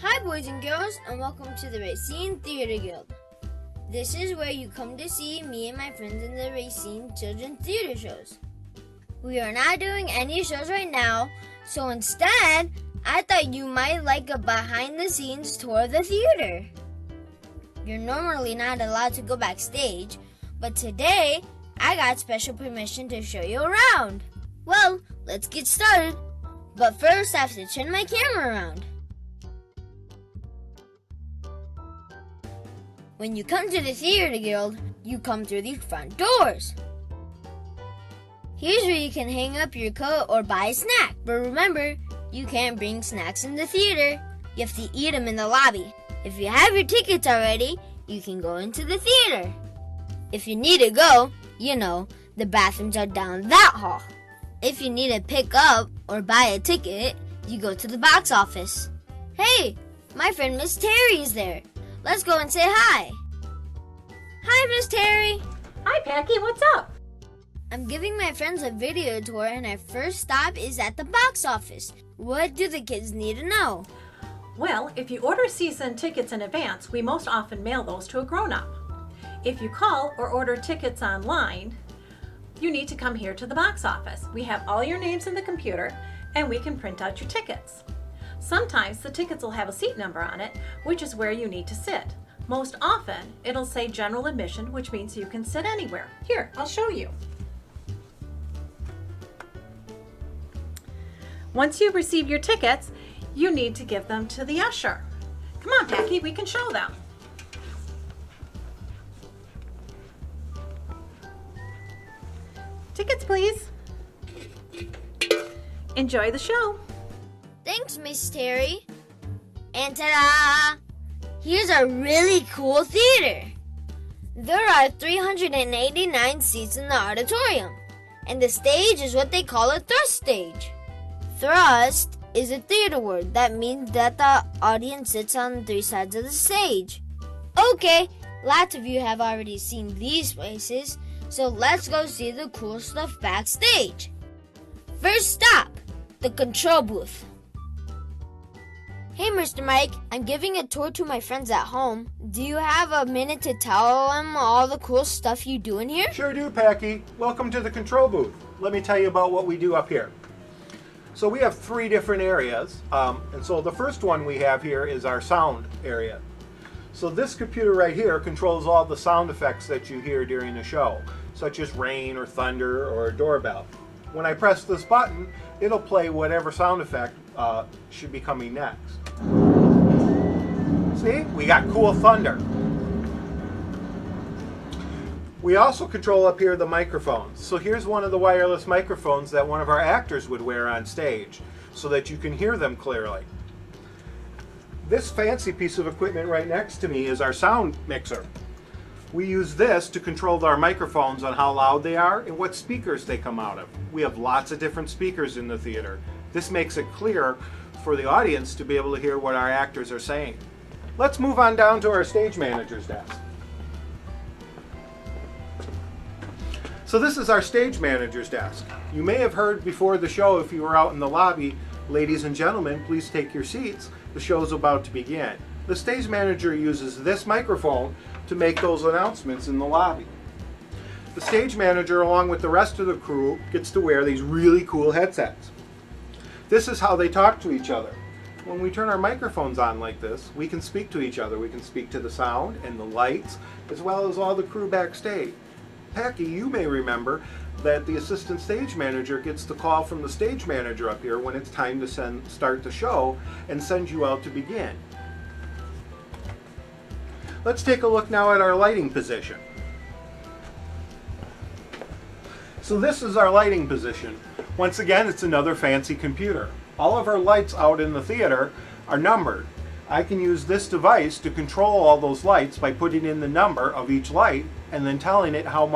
Hi boys and girls, and welcome to the Racine Theatre Guild. This is where you come to see me and my friends in the Racine children's theater shows. We are not doing any shows right now, so instead, I thought you might like a behind-the-scenes tour of the theater. You're normally not allowed to go backstage, but today, I got special permission to show you around. Well, let's get started. But first, I have to turn my camera around. When you come to the Theatre Guild, you come through these front doors. Here's where you can hang up your coat or buy a snack. But remember, you can't bring snacks in the theater. You have to eat them in the lobby. If you have your tickets already, you can go into the theater. If you need to go, the bathrooms are down that hall. If you need to pick up or buy a ticket, you go to the box office. Hey, my friend Miss Terry is there. Let's go and say hi. Hi, Miss Terry. Hi, Packy. What's up? I'm giving my friends a video tour, and our first stop is at the box office. What do the kids need to know? Well, if you order season tickets in advance, we most often mail those to a grown-up. If you call or order tickets online, you need to come here to the box office. We have all your names in the computer, and we can print out your tickets. Sometimes the tickets will have a seat number on it, which is where you need to sit. Most often, it'll say general admission, which means you can sit anywhere. Here, I'll show you. Once you've received your tickets, you need to give them to the usher. Come on, Packy, we can show them. Tickets, please. Enjoy the show. Thanks, Miss Terry. And ta-da! Here's a really cool theater. There are 389 seats in the auditorium, and the stage is what they call a thrust stage. Thrust is a theater word that means that the audience sits on three sides of the stage. Okay, lots of you have already seen these places, so let's go see the cool stuff backstage. First stop, the control booth. Hey, Mr. Mike, I'm giving a tour to my friends at home. Do you have a minute to tell them all the cool stuff you do in here? Sure do, Packy. Welcome to the control booth. Let me tell you about what we do up here. So we have three different areas, and so the first one we have here is our sound area. So this computer right here controls all the sound effects that you hear during the show, such as rain or thunder or a doorbell. When I press this button, it'll play whatever sound effect should be coming next. See, we got cool thunder. We also control up here the microphones. So here's one of the wireless microphones that one of our actors would wear on stage so that you can hear them clearly. This fancy piece of equipment right next to me is our sound mixer. We use this to control our microphones on how loud they are and what speakers they come out of. We have lots of different speakers in the theater. This makes it clear for the audience to be able to hear what our actors are saying. Let's move on down to our stage manager's desk. So this is our stage manager's desk. You may have heard before the show, if you were out in the lobby, ladies and gentlemen, please take your seats. The show's about to begin. The stage manager uses this microphone to make those announcements in the lobby. The stage manager, along with the rest of the crew, gets to wear these really cool headsets. This is how they talk to each other. When we turn our microphones on like this, we can speak to each other. We can speak to the sound and the lights, as well as all the crew backstage. Packy, you may remember that the assistant stage manager gets the call from the stage manager up here when it's time to start the show and send you out to begin. Let's take a look now at our lighting position. So this is our lighting position. Once again, it's another fancy computer. All of our lights out in the theater are numbered. I can use this device to control all those lights by putting in the number of each light and then telling it how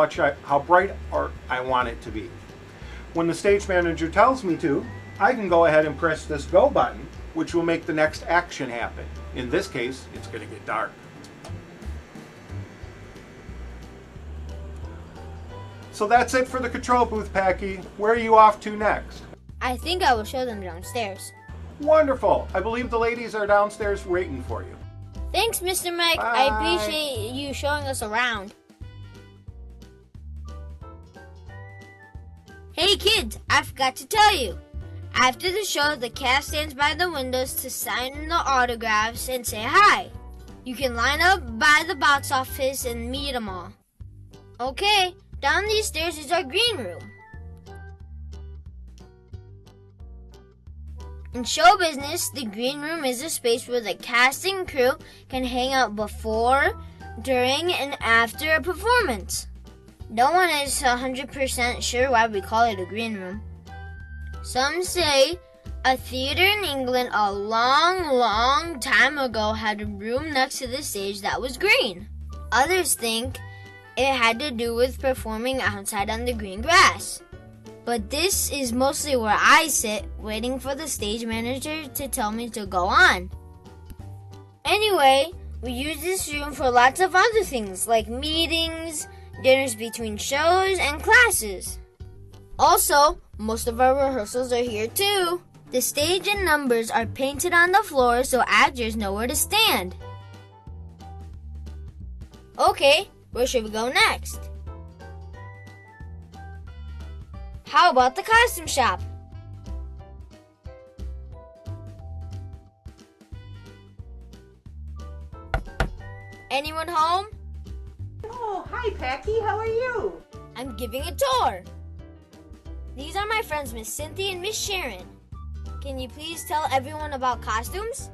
bright I want it to be. When the stage manager tells me to, I can go ahead and press this go button, which will make the next action happen. In this case, it's going to get dark. So that's it for the control booth, Packy. Where are you off to next? I think I will show them downstairs. Wonderful. I believe the ladies are downstairs waiting for you. Thanks, Mr. Mike. Bye. I appreciate you showing us around. Hey kids, I forgot to tell you. After the show, the cast stands by the windows to sign the autographs and say hi. You can line up by the box office and meet them all. Okay, down these stairs is our green room. In show business, the green room is a space where the cast and crew can hang out before, during, and after a performance. No one is 100% sure why we call it a green room. Some say a theater in England a long time ago had a room next to the stage that was green. Others think it had to do with performing outside on the green grass. But this is mostly where I sit, waiting for the stage manager to tell me to go on. Anyway, we use this room for lots of other things, like meetings, dinners between shows, and classes. Also, most of our rehearsals are here too. The stage and numbers are painted on the floor so actors know where to stand. Okay, where should we go next? How about the costume shop? Anyone home? Oh, hi Packy, how are you? I'm giving a tour. These are my friends, Miss Cynthia and Miss Sharon. Can you please tell everyone about costumes?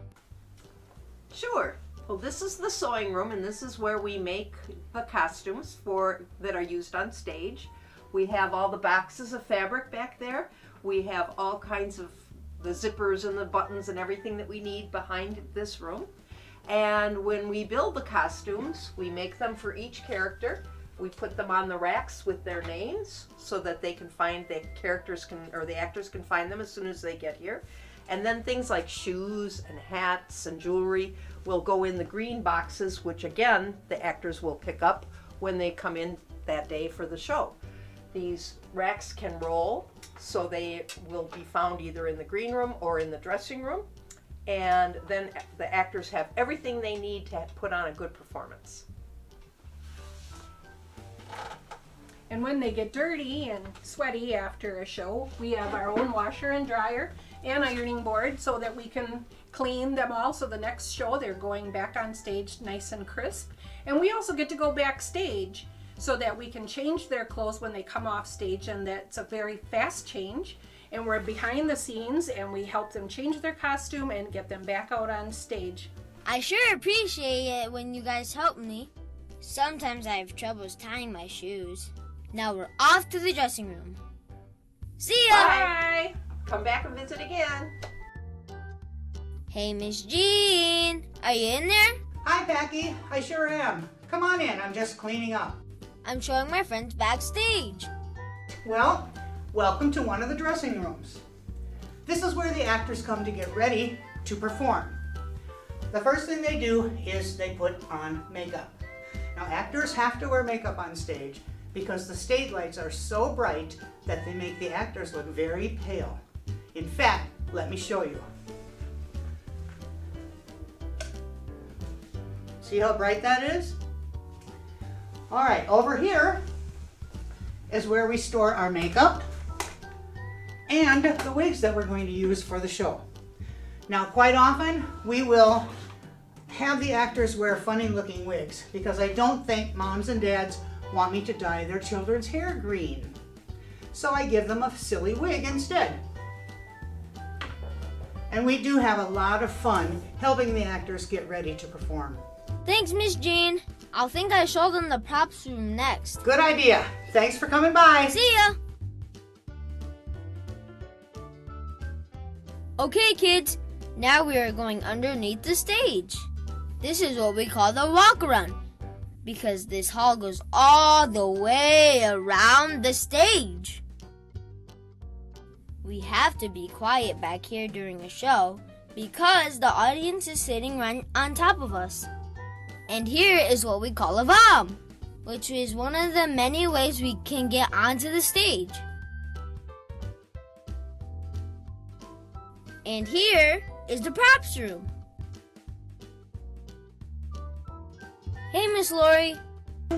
Sure. Well, this is the sewing room, and this is where we make the costumes that are used on stage. We have all the boxes of fabric back there. We have all kinds of the zippers and the buttons and everything that we need behind this room. And when we build the costumes, we make them for each character. We put them on the racks with their names so that they can find the actors can find them as soon as they get here. And then things like shoes and hats and jewelry will go in the green boxes, which again, the actors will pick up when they come in that day for the show. These racks can roll, so they will be found either in the green room or in the dressing room. And then the actors have everything they need to put on a good performance. And when they get dirty and sweaty after a show, we have our own washer and dryer and ironing board so that we can clean them all, so the next show they're going back on stage nice and crisp. And we also get to go backstage so that we can change their clothes when they come off stage, and that's a very fast change. And we're behind the scenes and we help them change their costume and get them back out on stage. I sure appreciate it when you guys help me. Sometimes I have troubles tying my shoes. Now we're off to the dressing room. See ya! Bye! Come back and visit again. Hey, Miss Jean, are you in there? Hi, Packy. I sure am. Come on in. I'm just cleaning up. I'm showing my friends backstage. Well, welcome to one of the dressing rooms. This is where the actors come to get ready to perform. The first thing they do is they put on makeup. Now, actors have to wear makeup on stage because the stage lights are so bright that they make the actors look very pale. In fact, let me show you. See how bright that is? All right, over here is where we store our makeup and the wigs that we're going to use for the show. Now, quite often, we will have the actors wear funny looking wigs because I don't think moms and dads want me to dye their children's hair green. So I give them a silly wig instead. And we do have a lot of fun helping the actors get ready to perform. Thanks, Miss Jean. I'll think I show them the props room next. Good idea. Thanks for coming by. See ya! Okay, kids. Now we are going underneath the stage. This is what we call the walk around, because this hall goes all the way around the stage. We have to be quiet back here during a show because the audience is sitting right on top of us. And here is what we call a bomb, which is one of the many ways we can get onto the stage. And here is the props room. Hey, Miss Lori.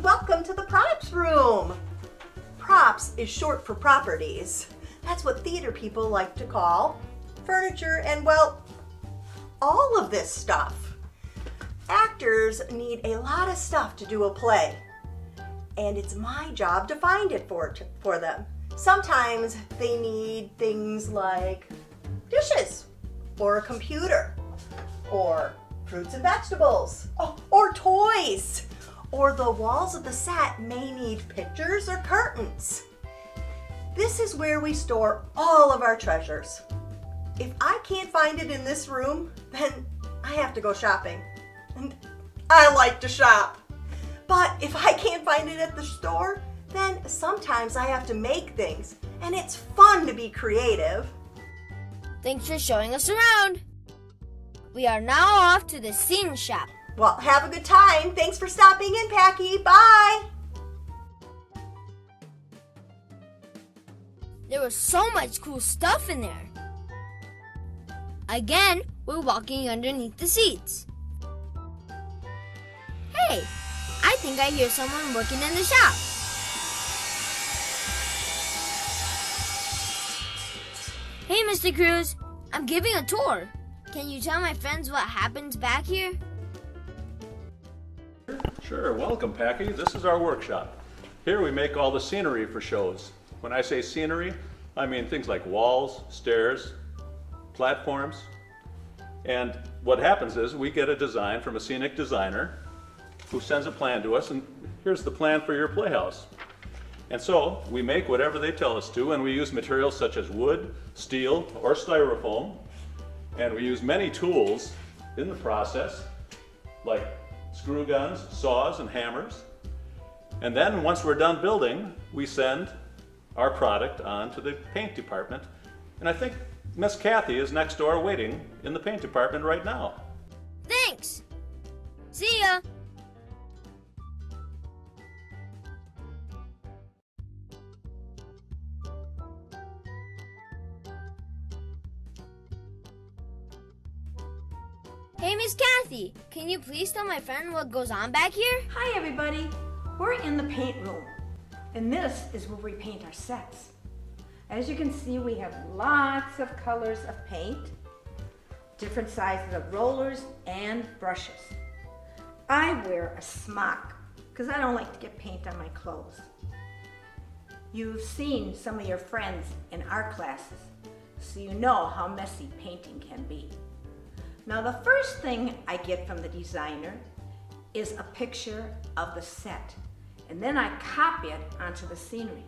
Welcome to the props room. Props is short for properties. That's what theater people like to call furniture and, well, all of this stuff. Actors need a lot of stuff to do a play, and it's my job to find it for them. Sometimes they need things like dishes, or a computer, or fruits and vegetables, or toys, or the walls of the set may need pictures or curtains. This is where we store all of our treasures. If I can't find it in this room, then I have to go shopping. And I like to shop. But if I can't find it at the store, then sometimes I have to make things, and it's fun to be creative. Thanks for showing us around. We are now off to the scene shop. Well, have a good time. Thanks for stopping in, Packy. Bye. There was so much cool stuff in there. Again, we're walking underneath the seats. Hey, I think I hear someone working in the shop. Hey, Mr. Cruz, I'm giving a tour. Can you tell my friends what happens back here? Sure, welcome Packy. This is our workshop. Here we make all the scenery for shows. When I say scenery, I mean things like walls, stairs, platforms. And what happens is we get a design from a scenic designer who sends a plan to us, and here's the plan for your playhouse. And so we make whatever they tell us to, and we use materials such as wood, steel, or styrofoam. And we use many tools in the process, like screw guns, saws, and hammers. And then once we're done building, we send our product on to the paint department. And I think Miss Kathy is next door waiting in the paint department right now. Thanks. See ya. Hey, Miss Kathy, can you please tell my friend what goes on back here? Hi everybody, we're in the paint room, and this is where we paint our sets. As you can see, we have lots of colors of paint, different sizes of rollers and brushes. I wear a smock because I don't like to get paint on my clothes. You've seen some of your friends in art classes, so you know how messy painting can be. Now the first thing I get from the designer is a picture of the set, and then I copy it onto the scenery.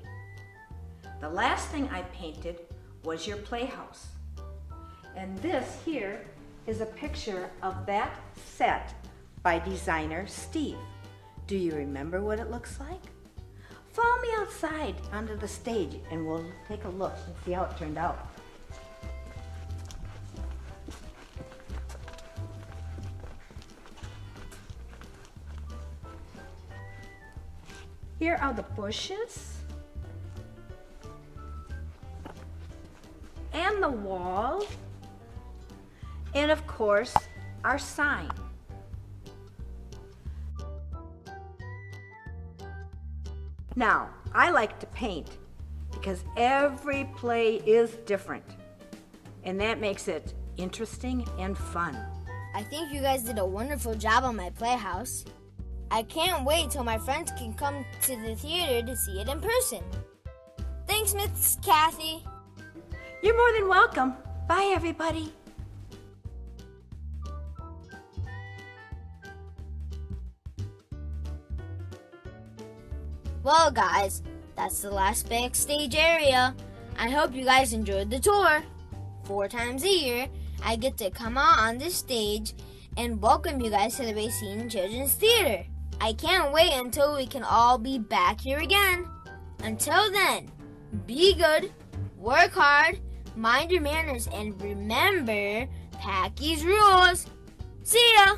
The last thing I painted was your playhouse. And this here is a picture of that set by designer Steve. Do you remember what it looks like? Follow me outside onto the stage and we'll take a look and see how it turned out. Here are the bushes and the wall, and of course, our sign. Now, I like to paint because every play is different, and that makes it interesting and fun. I think you guys did a wonderful job on my playhouse. I can't wait till my friends can come to the theater to see it in person. Thanks, Miss Kathy. You're more than welcome. Bye, everybody. Well, guys, that's the last backstage area. I hope you guys enjoyed the tour. 4 times a year, I get to come out on this stage and welcome you guys to the Racine Children's Theater. I can't wait until we can all be back here again. Until then, be good, work hard, mind your manners, and remember Packy's rules. See ya!